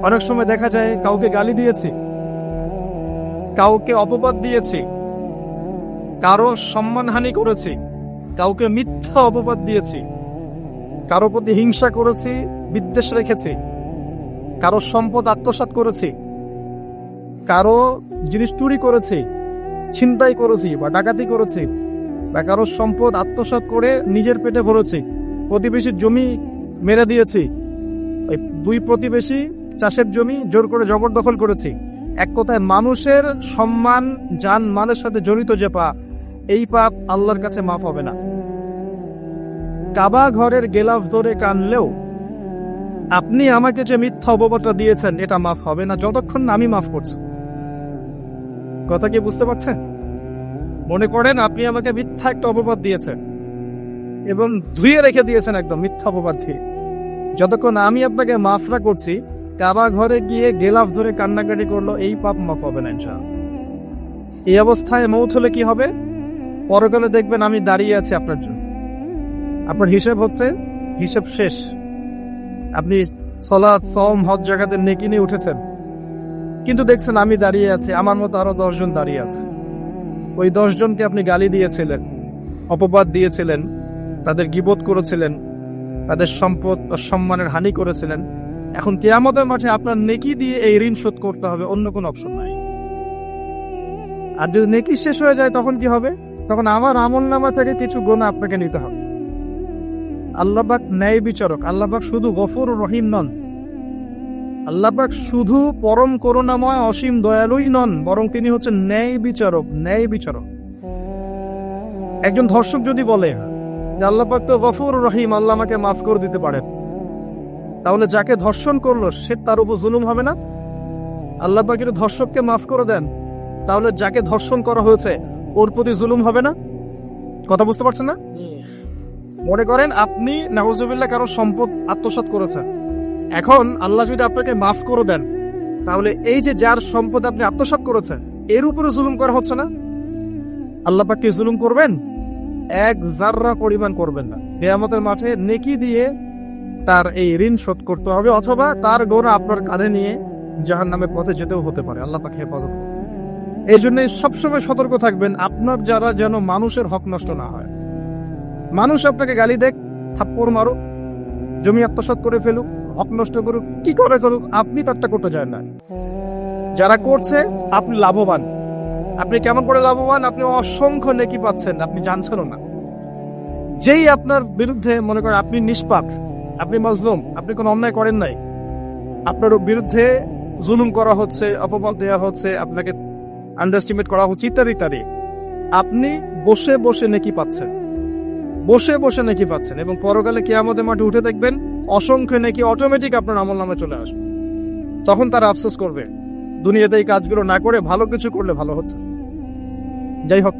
অনেক সময় দেখা যায় কাউকে গালি দিয়েছি, কাউকে অপবাদ দিয়েছি, কারো সম্মানহানি করেছি, কাউকে মিথ্যা অপবাদ দিয়েছি, কারো প্রতি হিংসা করেছি, বিদ্বেষ রেখেছি, কারো সম্পদ আত্মসাৎ করেছি, কারো জিনিস চুরি করেছি, ছিনতাই করেছি বা ডাকাতি করেছি, বা কারো সম্পদ আত্মসাৎ করে নিজের পেটে ভরেছি, প্রতিবেশীর জমি মেরে দিয়েছি, ওই দুই প্রতিবেশী চাষের জমি জোর করে জবরদখল করেছি। এক কথায় মানুষের সম্মান জান মালের সাথে জড়িত যে পাপ, এই পাপ আল্লাহর কাছে মাফ হবে না। কাবা ঘরের গেলাফ ধরে কানলেও আপনি আমাকে যে মিথ্যা অপবাদটা দিয়েছেন এটা মাফ হবে না যতক্ষণ না আমি মাফ করছি। কথা কি বুঝতে পারছেন? মনে করেন আপনি আমাকে মিথ্যা একটা অপবাদ দিয়েছেন এবং ধুয়ে রেখে দিয়েছেন একদম মিথ্যা অপবাদ দিয়ে, যতক্ষণ আমি আপনাকে মাফ না করছি, কাবা ঘরে গিয়ে গেলাফ ধরে কান্নাকাটি করলো, এই পাপ মাফ হবে না ইনশাআল্লাহ। এই অবস্থায় মৌত হলে কি হবে? পরকালে দেখবেন আমি দাঁড়িয়ে আছি আপনার জন্য, আপনার হিসেব হচ্ছে, হিসেব শেষ। আপনি সালাত, সওম, হজ জাকাতে নেকি নিয়ে উঠেছেন, কিন্তু দেখছেন আমি দাঁড়িয়ে আছি, আমার মতো আরো 10 জন দাঁড়িয়ে আছে। ওই 10 জনকে আপনি গালি দিয়েছিলেন, অপবাদ দিয়েছিলেন, তাদের গীবত করেছিলেন, তাদের সম্পদ ও সম্মানের হানি করেছিলেন। এখন কিয়ামতের মাঠে আপনার নেকি দিয়ে এই ঋণ শোধ করতে হবে, অন্য কোনো অপশন নাই। আর যদি নেকি শেষ হয়ে যায় তখন কি হবে? তখন আমার আমলনামা থেকে কিছু গুনাহ আপনাকে নিতে হবে। আল্লাহ পাক ন্যায় বিচারক। আল্লাহ পাক শুধু গফুর রহিম নন, আল্লাহ পাক শুধু পরম করুণাময় অসীম দয়ালুই নন, বরং তিনি হচ্ছেন ন্যায় বিচারক। ন্যায় বিচারক। একজন ধর্ষক যদি বলে যে আল্লাহ পাক তো গফুর রহিম, আল্লাহ আমাকে মাফ করে দিতে পারেন, তাহলে যাকে ধর্ষণ করলো সে তার উপর জুলুম হবে না? আল্লাহ পাক যদি ধর্ষককে মাফ করে দেন, তাহলে যাকে ধর্ষণ করা হয়েছে ওর প্রতি জুলুম হবে না? কথা বুঝতে পারছেন না? মনে করেন আপনি নাউজুবিল্লাহ কারো সম্পদ আত্মসাৎ করেছেন, এখন আল্লাহ যদি আপনাকে মাফ করে দেন, তাহলে এই যে যার সম্পদ আপনি আত্মসাৎ করেছেন এর উপরে জুলুম করা হচ্ছে না? আল্লাহ পাক কি জুলুম করবেন? এক জাররা পরিমাণ করবেন না। কিয়ামতের মাঠে নেকি দিয়ে তার এই ঋণ শোধ করতে হবে, অথবা তার গোনা আপনার কাঁধে নিয়ে জাহান্নামের পথে যেতেও হতে পারে। আল্লাহ পাক হেফাজত করুন। এই জন্য সবসময় সতর্ক থাকবেন, আপনার যারা যেন মানুষের হক নষ্ট না হয়। মানুষ আপনাকে গালি দেখ, থাপ্পড় মারুক, জমি আত্মসাৎ করে ফেলুক, হক নষ্ট করুক, কি করে করুক, আপনি তারটা করতে চান না। যারা করছে আপনি লাভবান। আপনি কেমন করে লাভবান? আপনি অসংখ্য নেকি পাচ্ছেন, আপনি জানছেনও না। যেই আপনার বিরুদ্ধে, মনে করেন আপনি নিষ্পাপ, আপনি মাজলুম, আপনি কোনো অন্যায় করেন নাই, আপনার বিরুদ্ধে জুলুম করা হচ্ছে, অপবাদ দেওয়া হচ্ছে, আপনাকে আন্ডারস্টিমেট করা হচ্ছে, ইত্যাদি ইত্যাদি, আপনি বসে বসে নেকি পাচ্ছেন, বসে বসে নেকি পাচ্ছেন, এবং পরকালে কিয়ামতের মাঠে উঠে দেখবেন অসংখ্য নেকি অটোমেটিক আপনার আমলনামে চলে আসবে। তখন তারা আফসোস করবে দুনিয়াতে এই কাজগুলো না করে ভালো কিছু করলে ভালো হচ্ছে। যাই হোক,